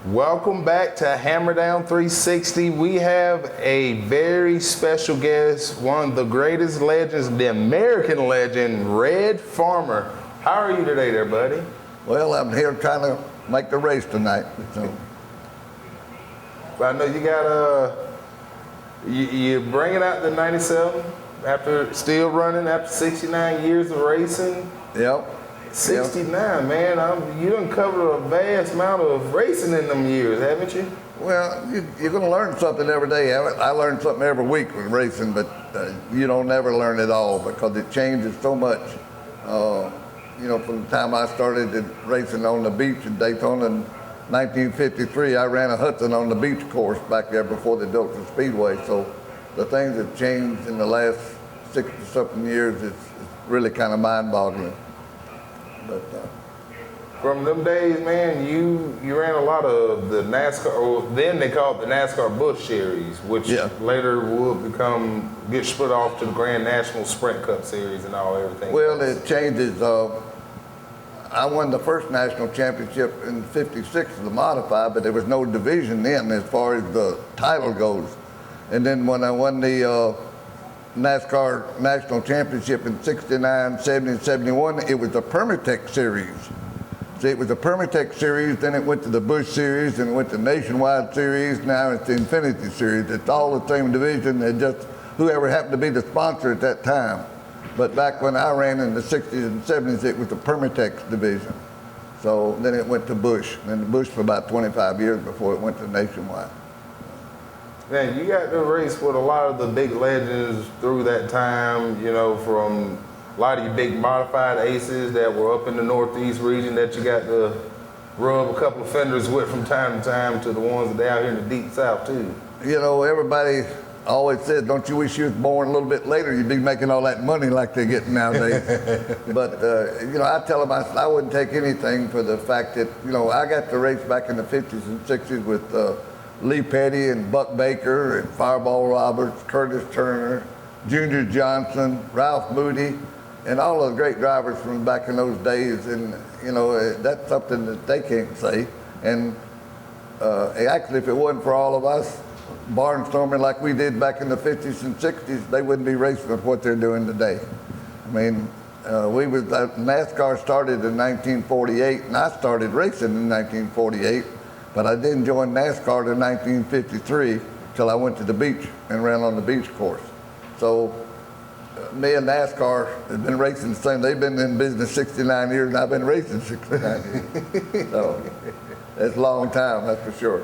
Welcome back to Hammer Down 360. We have a very special guest, one of the greatest legends, the American legend, Red Farmer. How are you today there, buddy? Well, I'm here trying to make the race tonight. So. I know you got you're bringing out the 97 after still running after 69 years of racing. Yep. 69, man. You done covered a vast amount of racing in them years, haven't you? Well, you're going to learn something every day. I learn something every week with racing, but you don't never learn it all because it changes so much. From the time I started racing on the beach in Daytona in 1953, I ran a Hudson on the beach course back there before the Dothan Speedway. So the things that changed in the last 60-something years is really kind of mind-boggling. But, from them days, man, you ran a lot of the NASCAR, or then they called it the NASCAR Busch Series, which later would get split off to the Grand National Sprint Cup Series and everything. Well, it changes. I won the first national championship in '56 of the modified, but there was no division then as far as the title goes. And then when I won the NASCAR National Championship in 69, 70, and 71, it was the Permatech Series. See, it was the Permatech Series, then it went to the Busch Series, and it went to Nationwide Series, now it's the Infinity Series. It's all the same division, and just whoever happened to be the sponsor at that time. But back when I ran in the 60s and 70s, it was the Permatech division. So then it went to Busch, and the Busch for about 25 years before it went to Nationwide. Man, you got to race with a lot of the big legends through that time, from a lot of your big modified aces that were up in the Northeast region that you got to rub a couple of fenders with from time to time to the ones that are out here in the deep South too. Everybody always said, don't you wish you was born a little bit later, you'd be making all that money like they're getting nowadays. But, I tell them I wouldn't take anything for the fact that, I got to race back in the 50s and 60s with Lee Petty and Buck Baker and Fireball Roberts, Curtis Turner, Junior Johnson, Ralph Moody, and all of the great drivers from back in those days. And, that's something that they can't say. And actually, if it wasn't for all of us barnstorming like we did back in the 50s and 60s, they wouldn't be racing with what they're doing today. I mean, NASCAR started in 1948, and I started racing in 1948. But I didn't join NASCAR in 1953 till I went to the beach and ran on the beach course. So me and NASCAR have been racing the same. They've been in business 69 years, and I've been racing 69 years. So it's a long time, that's for sure.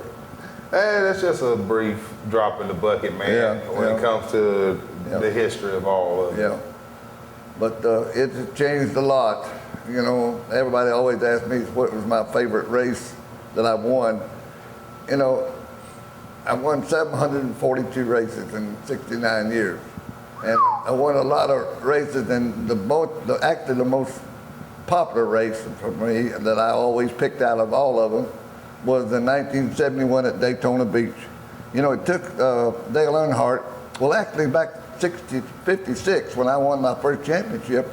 Hey, that's just a brief drop in the bucket, man, when it comes to the history of all of it. Yeah, but it's changed a lot. Everybody always asks me what was my favorite race that I've won. I won 742 races in 69 years. And I won a lot of races, and the most popular race for me that I always picked out of all of them was the 1971 at Daytona Beach. It took Dale Earnhardt, well actually back 56 when I won my first championship,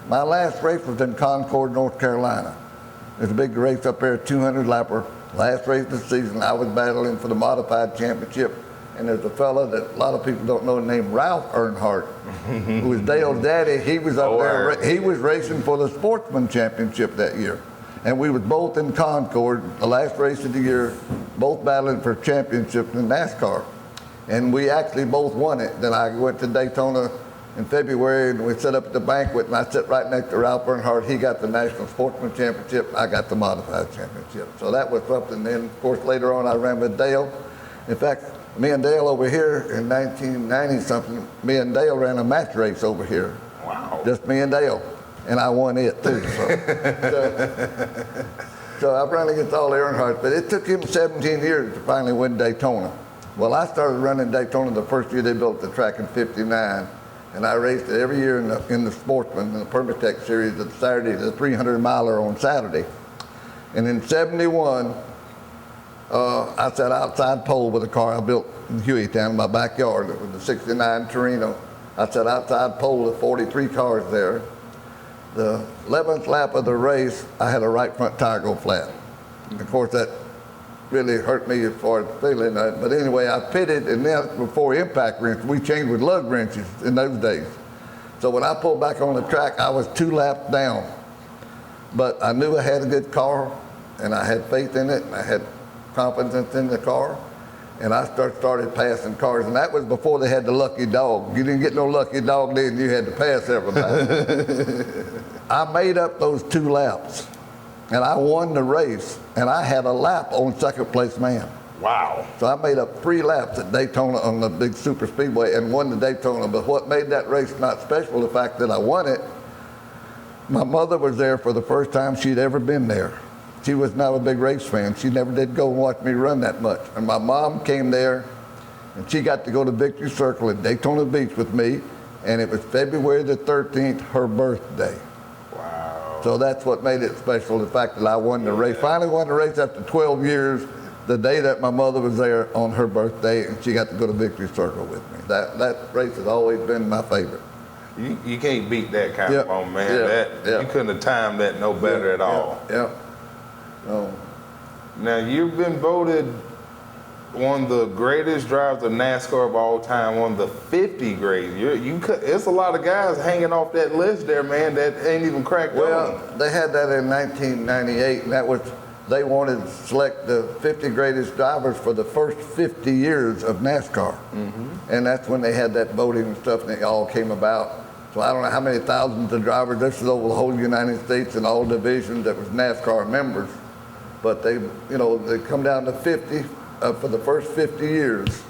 my last race was in Concord, North Carolina. There's a big race up there, 200 lapper, last race of the season. I was battling for the modified championship, and there's a fella that a lot of people don't know named Ralph Earnhardt, who was Dale's daddy. He was up there, he was racing for the Sportsman Championship that year. And we was both in Concord, the last race of the year, both battling for championship in NASCAR. And we actually both won it. Then I went to Daytona in February, and we set up at the banquet, and I sat right next to Ralph Earnhardt. He got the National Sportsman Championship, I got the Modified Championship. So that was something. Then, of course, later on I ran with Dale. In fact, me and Dale over here in 1990-something, me and Dale ran a match race over here. Wow. Just me and Dale, and I won it too. So I've run against all the Earnhardt, but it took him 17 years to finally win Daytona. Well, I started running Daytona the first year they built the track in '59. And I raced it every year in the Sportsman, in the Permatech Series, the 300-miler on Saturday. And in '71, I sat outside pole with a car I built in Hueytown in my backyard. It was the '69 Torino. I sat outside pole with 43 cars there. The 11th lap of the race, I had a right front tire go flat. And of course, that really hurt me as far as feeling that. But anyway, I pitted, and then before impact wrench, we changed with lug wrenches in those days. So when I pulled back on the track, I was 2 laps down. But I knew I had a good car, and I had faith in it, and I had confidence in the car. And I started passing cars, and that was before they had the lucky dog. You didn't get no lucky dog then, you had to pass everybody. I made up those 2 laps, and I won the race, and I had a lap on second place man. Wow. So I made up 3 laps at Daytona on the big super speedway and won the Daytona. But what made that race not special, the fact that I won it, my mother was there for the first time she'd ever been there. She was not a big race fan. She never did go and watch me run that much. And my mom came there, and she got to go to Victory Circle at Daytona Beach with me, and it was February the 13th, her birthday. Wow. So that's what made it special, the fact that I won the race. Finally won the race after 12 years, the day that my mother was there on her birthday, and she got to go to Victory Circle with me. That race has always been my favorite. You can't beat that kind Yep. of moment, man. Yep. That Yep. You couldn't have timed that no better at all. Yeah. Oh. Now you've been voted one of the greatest drivers of NASCAR of all time, one of the 50 greats. It's a lot of guys hanging off that list there, man, that ain't even cracked Well, on. they had that in 1998, and they wanted to select the 50 greatest drivers for the first 50 years of NASCAR. And that's when they had that voting and stuff, and it all came about. So I don't know how many thousands of drivers, this is over the whole United States and all divisions that was NASCAR members. But they come down to 50 for the first 50 years.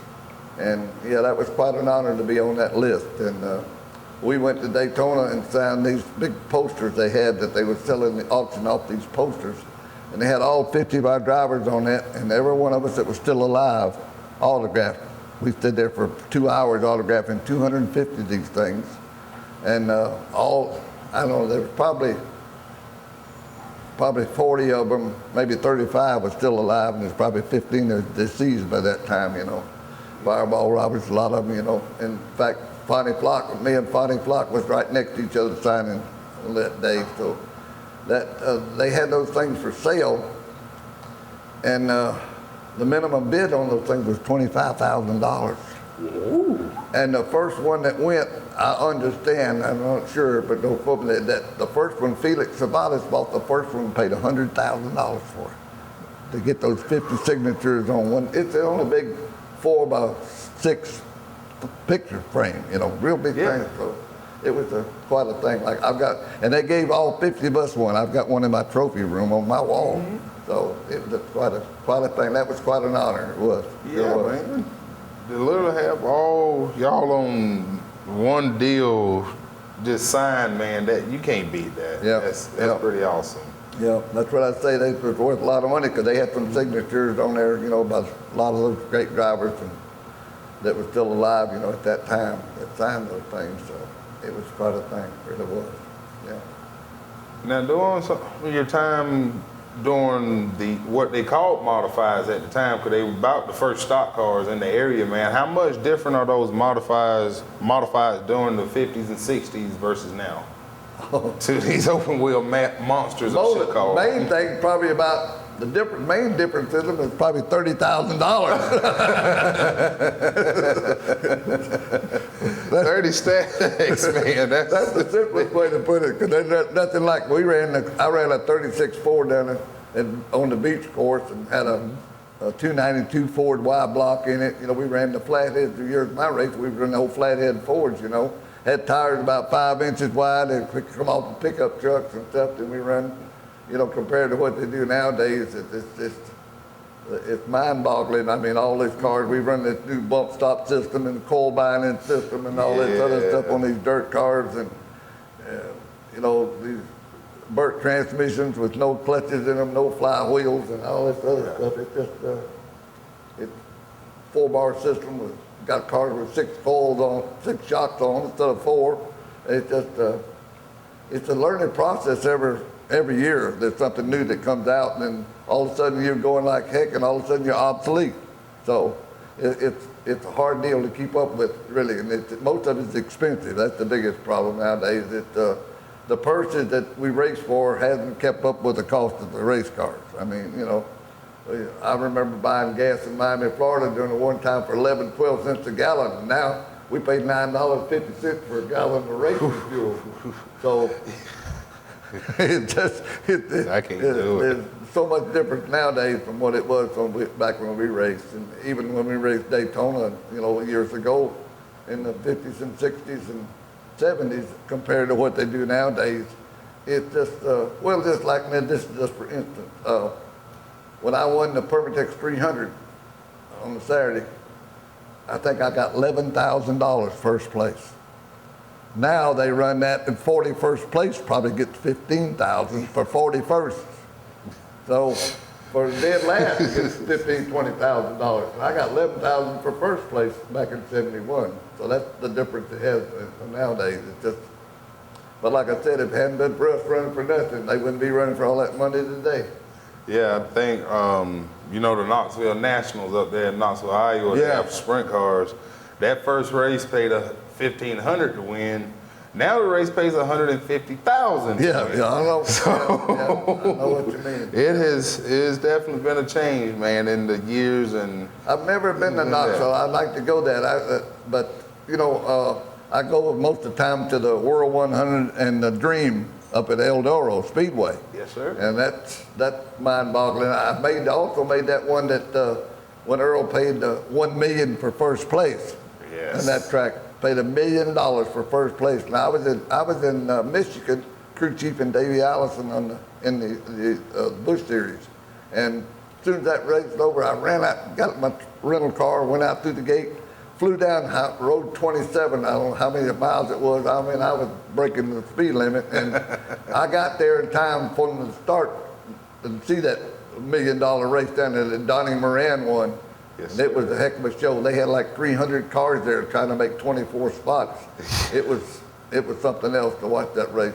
And yeah, that was quite an honor to be on that list. And we went to Daytona and signed these big posters they had that they were selling, the auction off these posters. And they had all 50 of our drivers on that, and every one of us that was still alive autographed. We stood there for 2 hours autographing 250 of these things. And I don't know, there was probably 40 of them, maybe 35 were still alive, and there's probably 15 that were deceased by that time, Fireball Roberts, a lot of them, In fact, me and Fonnie Flock was right next to each other signing on that day. So they had those things for sale, and the minimum bid on those things was $25,000. And the first one that went, I understand, I'm not sure, but don't quote me, that the first one, Felix Savalas bought the first one and paid $100,000 for it to get those 50 signatures on one. It's on a big 4x6 picture frame, real big thing. So it was quite a thing. Like and they gave all 50 of us one. I've got one in my trophy room on my wall. So it was quite a thing. That was quite an honor. It was. Yeah, man. To literally have all y'all on one deal just signed, man, that you can't beat that. Yeah. That's pretty awesome. Yeah, that's what I say. They was worth a lot of money because they had some signatures on there, by a lot of those great drivers that were still alive, at that time that signed those things. So it was quite a thing. It really was. Yeah. Now, during your time during what they called modifieds at the time, because they were about the first stock cars in the area, man, how much different are those modifieds during the 50s and 60s versus now? To these open wheel monsters of shit cars. Main thing probably about main difference in them is probably $30,000. 30 stacks, man. That's the simplest way to put it, because there's nothing like I ran a 36 Ford down on the beach course and had a 292 Ford Y block in it. We ran the flatheads the years of my race. We ran the whole flathead Fords, Had tires about 5 inches wide and could come off the pickup trucks and stuff. And we run, compared to what they do nowadays, it's mind-boggling. I mean, all these cars, we run this new bump stop system and coil binding system and all this other stuff on these dirt cars, and these Burt transmissions with no clutches in them, no fly wheels, and all this other stuff. It's just it's 4-bar system with got cars with 6 coils on, 6 shocks on instead of 4. It's just it's a learning process every year. There's something new that comes out, and then all of a sudden you're going like heck, and all of a sudden you're obsolete. So it's a hard deal to keep up with, really, and most of it's expensive. That's the biggest problem nowadays. The purses that we race for hasn't kept up with the cost of the race cars. I mean, I remember buying gas in Miami, Florida during the one time for 11, 12 cents a gallon. And now we pay $9.50 for a gallon of racing fuel. So it just, I can't do it. there's so much different nowadays from what it was back when we raced. And even when we raced Daytona, years ago in the 50s and 60s and 70s compared to what they do nowadays. It's just, just like this, just for instance, when I won the Permatex 300 on the Saturday, I think I got $11,000 first place. Now they run that, and 41st place probably gets $15,000 for 41st. So for dead last, it gets $15,000, $20,000. I got $11,000 for first place back in '71. So that's the difference it has nowadays. It's just, but like I said, if it hadn't been for us running for nothing, they wouldn't be running for all that money today. Yeah, I think, the Knoxville Nationals up there in Knoxville, Iowa, they have sprint cars. That first race paid $1,500 to win. Now the race pays $150,000. Yeah, I know. So, I know what you mean. It's definitely been a change, man, in the years. And I've never been to Knoxville. I'd like to go there, I go most of the time to the World 100 and the Dream up at Eldora Speedway. Yes, sir. And that's mind-boggling. I also made that one that when Earl paid $1 million for first place. Yes. And that track paid $1 million for first place. Now I was in Michigan, crew chief and Davey Allison in the Busch Series, and as soon as that race was over, I ran out, got my rental car, went out through the gate, flew down Road 27. I don't know how many miles it was. I mean, I was breaking the speed limit, and I got there in time for them to start and see that $1 million race down there that Donnie Moran won. Yes, and it was a heck of a show. They had like 300 cars there trying to make 24 spots. It was something else to watch that race.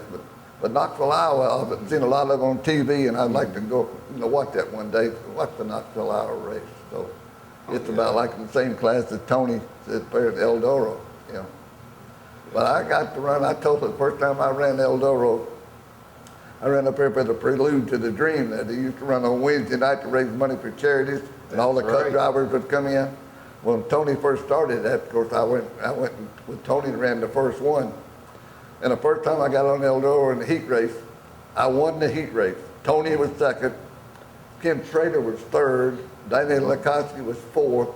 But Knoxville, Iowa, I've seen a lot of it on TV, and I'd like to go watch that one day, watch the Knoxville, Iowa race. So it's about like in the same class as Tony up there at Eldora, But I got to run, I told you the first time I ran Eldora, I ran up there for the prelude to the Dream that they used to run on Wednesday night to raise money for charities, and all the cut drivers would come in. When Tony first started that, of course, I went with Tony and ran the first one. And the first time I got on Eldora in the heat race, I won the heat race. Tony was second, Kim Schrader was third, Danny Lakoski was fourth,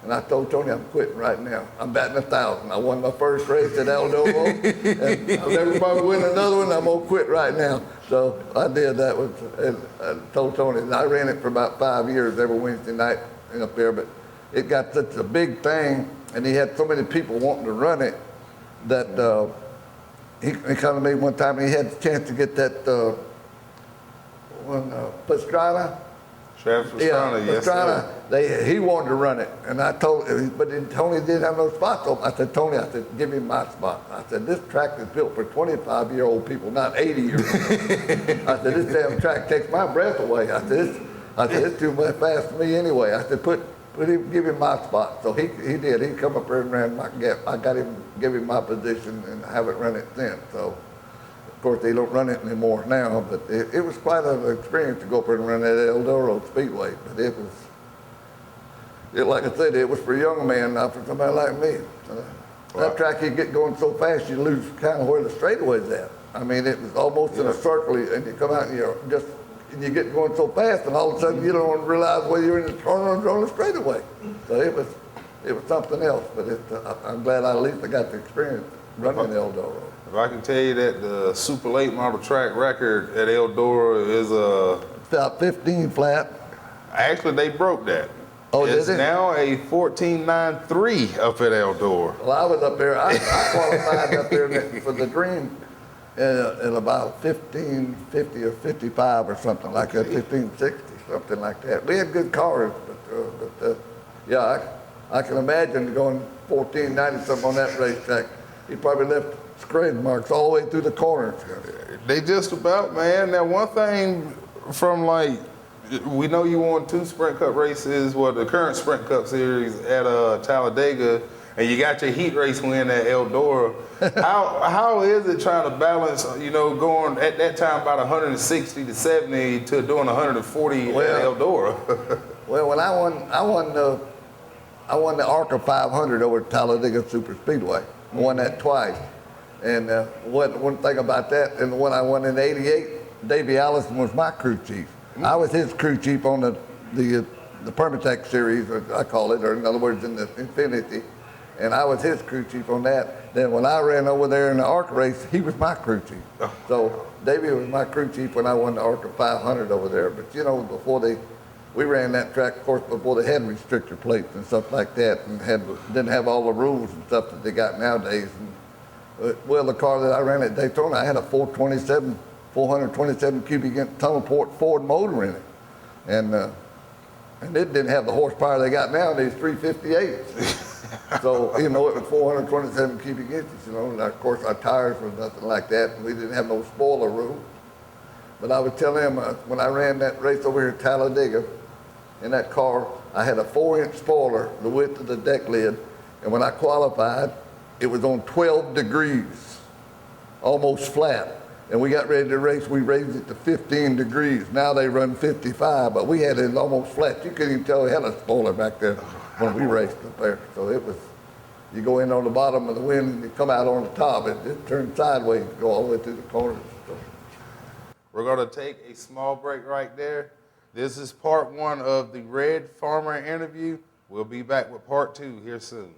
and I told Tony, I'm quitting right now. I'm batting 1,000. I won my first race at Eldora, and I'll never probably win another one. I'm gonna quit right now. So I did that and I told Tony, and I ran it for about 5 years every Wednesday night up there, but it got such a big thing, and he had so many people wanting to run it that he come to me one time, and he had the chance to get that Pastrana. Travis Pastrana, yes, sir. He wanted to run it, and I told him, but Tony didn't have no spots open. I said, Tony, give me my spot. I said, this track is built for 25-year-old people, not 80-year-olds. I said, this damn track takes my breath away. I said, it's too much fast for me anyway. I said, give him my spot. So he did. He come up there and ran my gap. I got him, give him my position, and haven't run it since. So, of course, they don't run it anymore now, but it was quite an experience to go up there and run that Eldora Speedway. But like I said, it was for a young man, not for somebody like me. That track, you get going so fast, you lose kind of where the straightaway's at. I mean, it was almost in a circle, and you come out and you get going so fast, and all of a sudden you don't realize whether you're in the corner or on the straightaway. So it was something else. But I'm glad at least I got the experience running Eldora. If I can tell you that the Super Late Model track record at Eldora is about 15 flat. Actually, they broke that. Oh, it's did it? now a 14.93 up at Eldora. Well, I was up there. I qualified up there for the Dream in about 1550 or 55 or something like that, 1560, something like that. We had good cars, but I can imagine going 1490 something on that racetrack. He probably left scratch marks all the way through the corners. They just about, man. Now, one thing from we know you won 2 Sprint Cup races, the current Sprint Cup series at Talladega. and you got your heat race win at Eldora. How is it trying to balance, going at that time about 160 to 70 to doing 140 at Eldora? Well, when I won the ARCA 500 over at Talladega Super Speedway. I won that twice. And one thing about that, and the one I won in '88, Davey Allison was my crew chief. I was his crew chief on the Permatech series, or I call it, or in other words, in the Infinity. And I was his crew chief on that. Then when I ran over there in the ARCA race, he was my crew chief. So Davey was my crew chief when I won the ARCA 500 over there. But we ran that track, of course, before they had restrictor plates and stuff like that, and didn't have all the rules and stuff that they got nowadays. Well, the car that I ran at Daytona, I had a 427 cubic inch tunnel port Ford motor in it, and it didn't have the horsepower they got nowadays, 358. So it was 427 cubic inches, and of course our tires were nothing like that, and we didn't have no spoiler rule. But I would tell him when I ran that race over here at Talladega, in that car, I had a 4-inch spoiler, the width of the deck lid, and when I qualified, it was on 12 degrees, almost flat. And we got ready to race, we raised it to 15 degrees. Now they run 55, but we had it almost flat. You couldn't even tell we had a spoiler back there when we raced up there. So you go in on the bottom of the wind and you come out on the top. It turned sideways, go all the way through the corners. We're going to take a small break right there. This is part 1 of the Red Farmer interview. We'll be back with part 2 here soon.